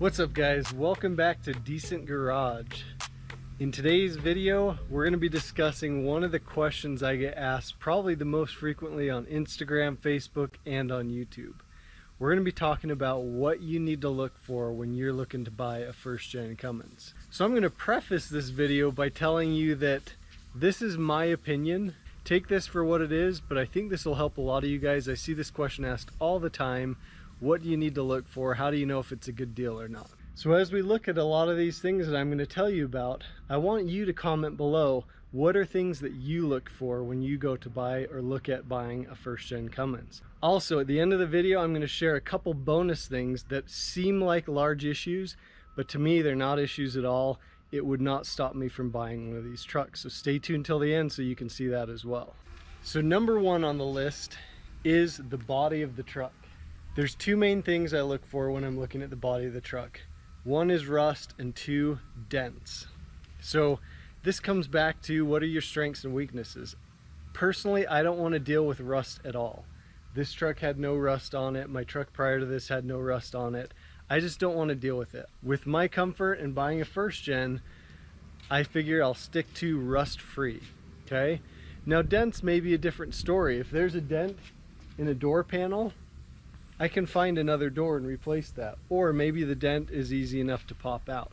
What's up guys, welcome back to Decent Garage. In today's video we're going to be discussing one of the questions I get asked probably the most frequently on Instagram, Facebook, and on YouTube. We're going to be talking about what you need to look for when you're looking to buy a first-gen Cummins. So I'm going to preface this video by telling you that this is my opinion. Take this for what it is, but I think this will help a lot of you guys. I see this question asked all the time. What do you need to look for? How do you know if it's a good deal or not? So as we look at a lot of these things that I'm going to tell you about, I want you to comment below what are things that you look for when you go to buy or look at buying a first-gen Cummins. Also, at the end of the video, I'm going to share a couple bonus things that seem like large issues, but to me they're not issues at all. It would not stop me from buying one of these trucks. So stay tuned till the end so you can see that as well. So number one on the list is the body of the truck. There's two main things I look for when I'm looking at the body of the truck. One is rust and two, dents. So this comes back to what are your strengths and weaknesses. Personally, I don't want to deal with rust at all. This truck had no rust on it. My truck prior to this had no rust on it. I just don't want to deal with it. With my comfort in buying a first gen, I figure I'll stick to rust free, okay? Now dents may be a different story. If there's a dent in a door panel, I can find another door and replace that. Or maybe the dent is easy enough to pop out.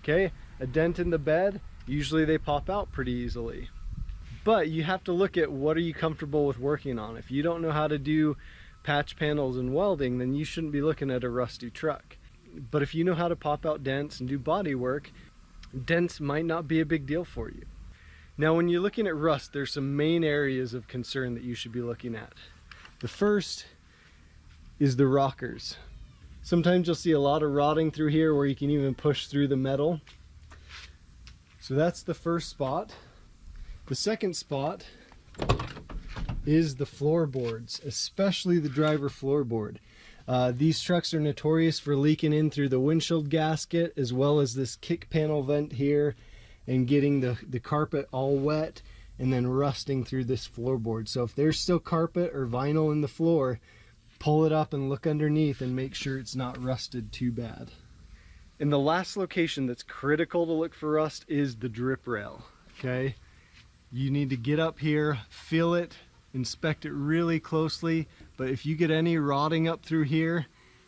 Okay, a dent in the bed, usually they pop out pretty easily. But you have to look at what are you comfortable with working on. If you don't know how to do patch panels and welding, then you shouldn't be looking at a rusty truck. But if you know how to pop out dents and do body work, dents might not be a big deal for you. Now when you're looking at rust, there's some main areas of concern that you should be looking at. The first is the rockers. Sometimes you'll see a lot of rotting through here where you can even push through the metal. So that's the first spot. The second spot is the floorboards, especially the driver floorboard. These trucks are notorious for leaking in through the windshield gasket as well as this kick panel vent here and getting the carpet all wet and then rusting through this floorboard. So if there's still carpet or vinyl in the floor, pull it up and look underneath and make sure it's not rusted too bad. And the last location that's critical to look for rust is the drip rail, okay? You need to get up here, feel it, inspect it really closely, but if you get any rotting up through here,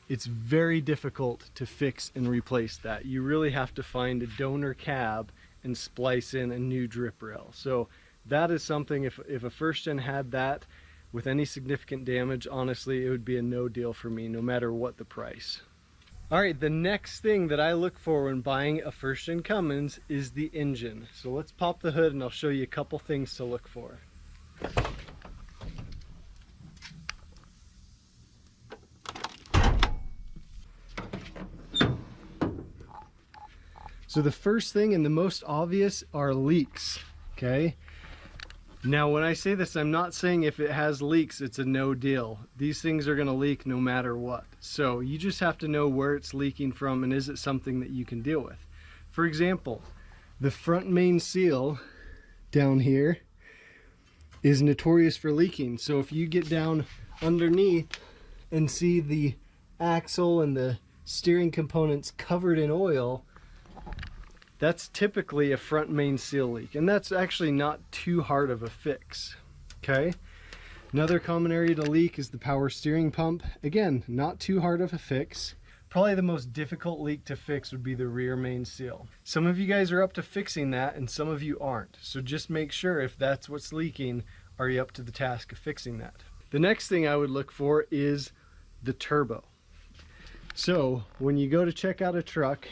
it's very difficult to fix and replace that. You really have to find a donor cab and splice in a new drip rail. So that is something, if a first gen had that, with any significant damage, honestly, it would be a no deal for me, no matter what the price. All right, the next thing that I look for when buying a first-gen Cummins is the engine. So let's pop the hood and I'll show you a couple things to look for. So the first thing and the most obvious are leaks, okay? Now when I say this, I'm not saying if it has leaks it's a no deal. These things are going to leak no matter what. So you just have to know where it's leaking from and is it something that you can deal with. For example, the front main seal down here is notorious for leaking. So if you get down underneath and see the axle and the steering components covered in oil, that's typically a front main seal leak, and that's actually not too hard of a fix, okay? Another common area to leak is the power steering pump. Again, not too hard of a fix. Probably the most difficult leak to fix would be the rear main seal. Some of you guys are up to fixing that and some of you aren't, so just make sure if that's what's leaking, are you up to the task of fixing that? The next thing I would look for is the turbo. So when you go to check out a truck,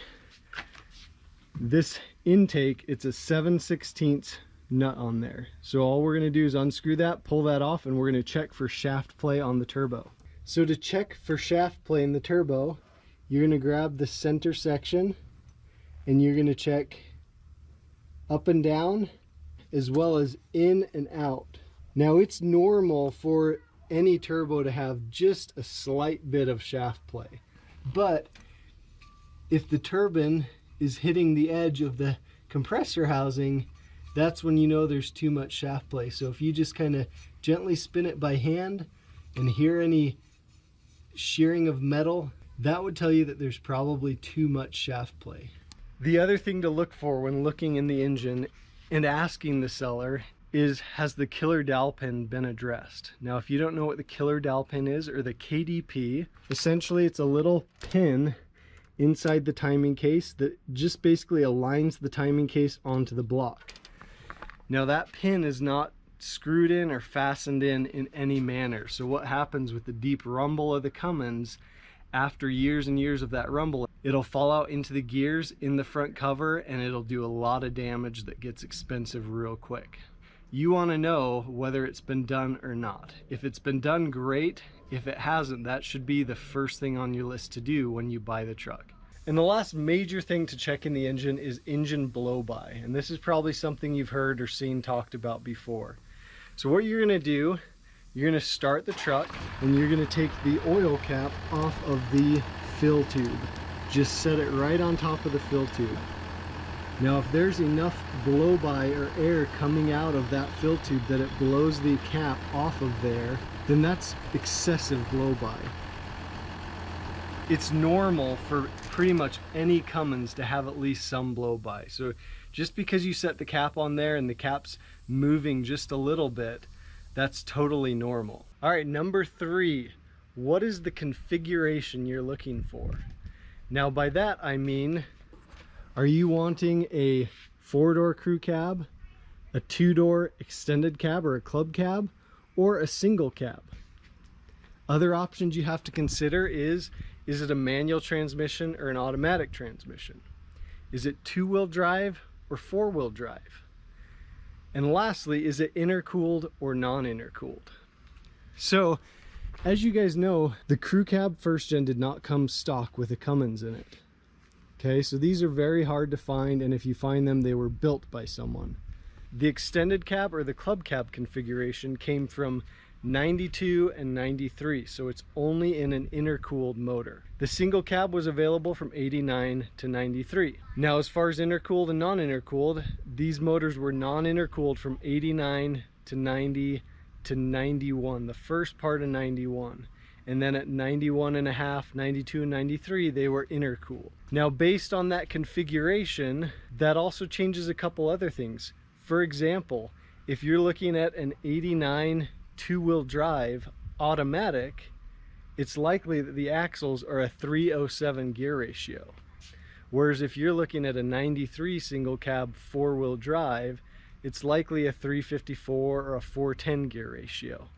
this intake, it's a 7/16 nut on there. So all we're going to do is unscrew that, pull that off, and we're going to check for shaft play on the turbo. So to check for shaft play in the turbo, you're going to grab the center section and you're going to check up and down as well as in and out. Now it's normal for any turbo to have just a slight bit of shaft play, but if the turbine is hitting the edge of the compressor housing, that's when you know there's too much shaft play. So if you just kind of gently spin it by hand and hear any shearing of metal, that would tell you that there's probably too much shaft play. The other thing to look for when looking in the engine and asking the seller is, has the killer dowel pin been addressed? Now, if you don't know what the killer dowel pin is, or the KDP, essentially it's a little pin inside the timing case that just basically aligns the timing case onto the block. Now that pin is not screwed in or fastened in any manner. So what happens with the deep rumble of the Cummins, after years and years of that rumble, it'll fall out into the gears in the front cover and it'll do a lot of damage that gets expensive real quick. You want to know whether it's been done or not. If it's been done, great. If it hasn't, that should be the first thing on your list to do when you buy the truck. And the last major thing to check in the engine is engine blow-by. And this is probably something you've heard or seen talked about before. So what you're going to do, you're going to start the truck and you're going to take the oil cap off of the fill tube. Just set it right on top of the fill tube. Now if there's enough blow-by or air coming out of that fill tube that it blows the cap off of there, then that's excessive blow-by. It's normal for pretty much any Cummins to have at least some blow-by. So just because you set the cap on there and the cap's moving just a little bit, that's totally normal. All right, number 3, what is the configuration you're looking for? Now by that I mean, are you wanting a 4-door crew cab, a 2-door extended cab or a club cab, or a single cab? Other options you have to consider is it a manual transmission or an automatic transmission? Is it 2-wheel drive or 4-wheel drive? And lastly, is it intercooled or non-intercooled? So, as you guys know, the crew cab first gen did not come stock with a Cummins in it. Okay, so these are very hard to find, and if you find them, they were built by someone. The extended cab or the club cab configuration came from 92 and 93, so it's only in an intercooled motor. The single cab was available from 89 to 93. Now as far as intercooled and non-intercooled, these motors were non-intercooled from 89 to 90 to 91, the first part of 91. And then at 91 and a half, 92 and 93, they were intercooled. Now based on that configuration, that also changes a couple other things. For example, if you're looking at an 89 2-wheel drive automatic, it's likely that the axles are a 307 gear ratio. Whereas if you're looking at a 93 single cab 4-wheel drive, it's likely a 354 or a 410 gear ratio.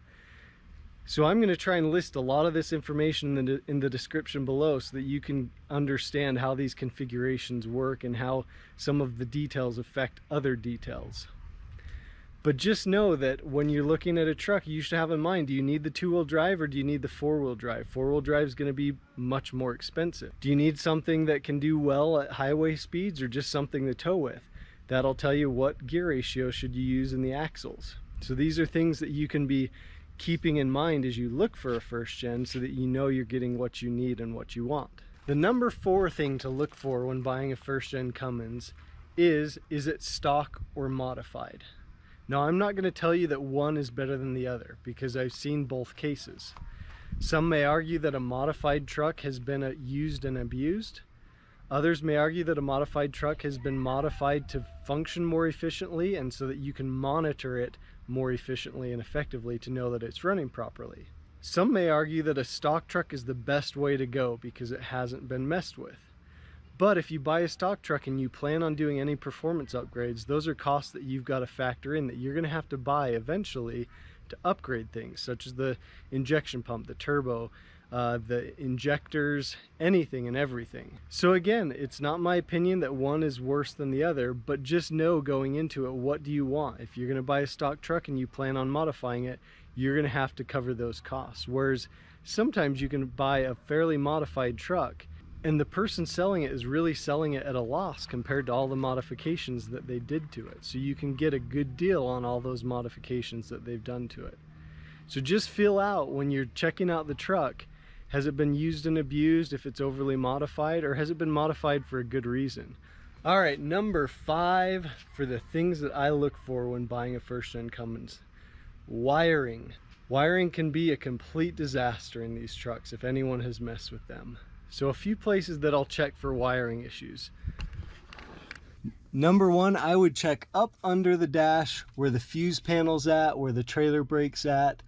So I'm going to try and list a lot of this information in the description below so that you can understand how these configurations work and how some of the details affect other details. But just know that when you're looking at a truck, you should have in mind, do you need the 2-wheel drive or do you need the 4-wheel drive? 4-wheel drive is going to be much more expensive. Do you need something that can do well at highway speeds or just something to tow with? That'll tell you what gear ratio should you use in the axles. So these are things that you can be keeping in mind as you look for a first gen so that you know you're getting what you need and what you want. The number 4 thing to look for when buying a first gen Cummins is it stock or modified? Now I'm not going to tell you that one is better than the other because I've seen both cases. Some may argue that a modified truck has been used and abused. Others may argue that a modified truck has been modified to function more efficiently and so that you can monitor it more efficiently and effectively to know that it's running properly. Some may argue that a stock truck is the best way to go because it hasn't been messed with. But if you buy a stock truck and you plan on doing any performance upgrades, those are costs that you've got to factor in that you're going to have to buy eventually to upgrade things, such as the injection pump, the turbo, the injectors, anything and everything. So again, it's not my opinion that one is worse than the other, but just know going into it, what do you want? If you're going to buy a stock truck and you plan on modifying it, you're going to have to cover those costs. Whereas sometimes you can buy a fairly modified truck and the person selling it is really selling it at a loss compared to all the modifications that they did to it. So you can get a good deal on all those modifications that they've done to it. So just feel out when you're checking out the truck, has it been used and abused if it's overly modified, or has it been modified for a good reason? All right, number 5 for the things that I look for when buying a first-gen Cummins. Wiring. Wiring can be a complete disaster in these trucks if anyone has messed with them. So a few places that I'll check for wiring issues. Number one, I would check up under the dash where the fuse panel's at, where the trailer brake's at.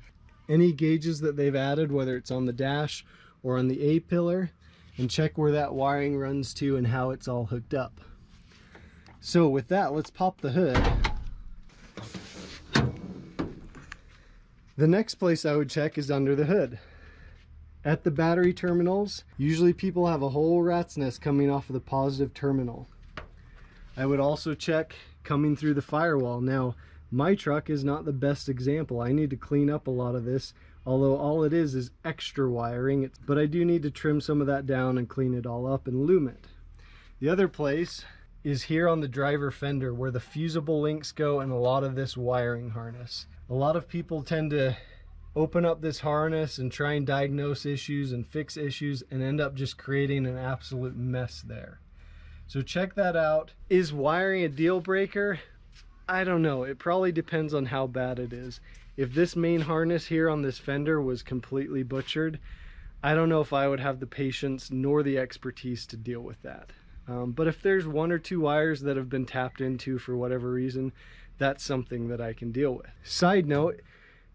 Any gauges that they've added, whether it's on the dash or on the A-pillar, and check where that wiring runs to and how it's all hooked up. So with that, let's pop the hood. The next place I would check is under the hood. At the battery terminals, usually people have a whole rat's nest coming off of the positive terminal. I would also check coming through the firewall. Now, my truck is not the best example. I need to clean up a lot of this, although all it is extra wiring. But I do need to trim some of that down and clean it all up and loom it. The other place is here on the driver fender where the fusible links go and a lot of this wiring harness. A lot of people tend to open up this harness and try and diagnose issues and fix issues and end up just creating an absolute mess there. So check that out. Is wiring a deal breaker? I don't know. It probably depends on how bad it is. If this main harness here on this fender was completely butchered, I don't know if I would have the patience nor the expertise to deal with that. But if there's one or two wires that have been tapped into for whatever reason, that's something that I can deal with. Side note,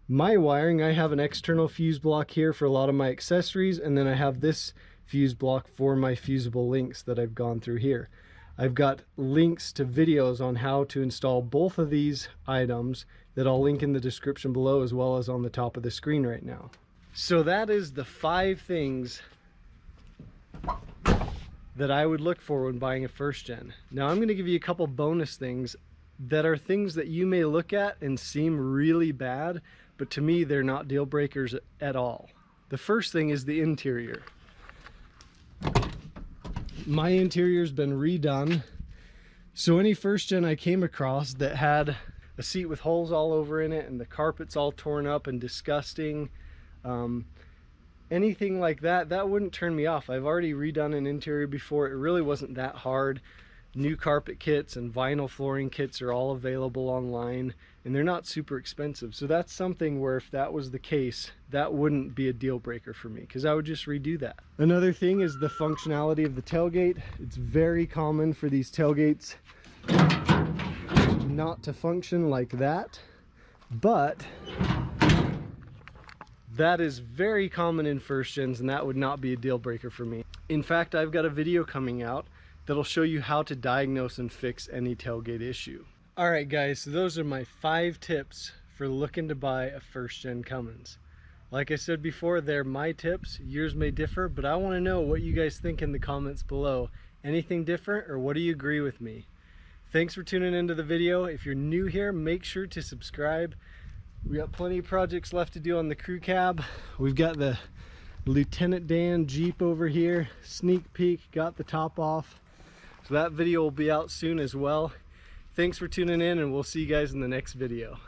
my wiring, I have an external fuse block here for a lot of my accessories, and then I have this fuse block for my fusible links that I've gone through here. I've got links to videos on how to install both of these items that I'll link in the description below, as well as on the top of the screen right now. So that is the 5 things that I would look for when buying a first gen. Now I'm going to give you a couple bonus things that are things that you may look at and seem really bad, but to me they're not deal breakers at all. The first thing is the interior. My interior's been redone, so any first gen I came across that had a seat with holes all over in it and the carpet's all torn up and disgusting, anything like that, that wouldn't turn me off. I've already redone an interior before. It really wasn't that hard. New carpet kits and vinyl flooring kits are all available online, and they're not super expensive. So that's something where if that was the case, that wouldn't be a deal breaker for me, because I would just redo that. Another thing is the functionality of the tailgate. It's very common for these tailgates not to function like that, but that is very common in first gens, and that would not be a deal breaker for me. In fact, I've got a video coming out that'll show you how to diagnose and fix any tailgate issue. All right guys, so those are my 5 tips for looking to buy a first gen Cummins. Like I said before, they're my tips. Yours may differ, but I want to know what you guys think in the comments below. Anything different, or what do you agree with me? Thanks for tuning into the video. If you're new here, make sure to subscribe. We got plenty of projects left to do on the crew cab. We've got the Lieutenant Dan Jeep over here. Sneak peek, got the top off. So that video will be out soon as well. Thanks for tuning in, and we'll see you guys in the next video.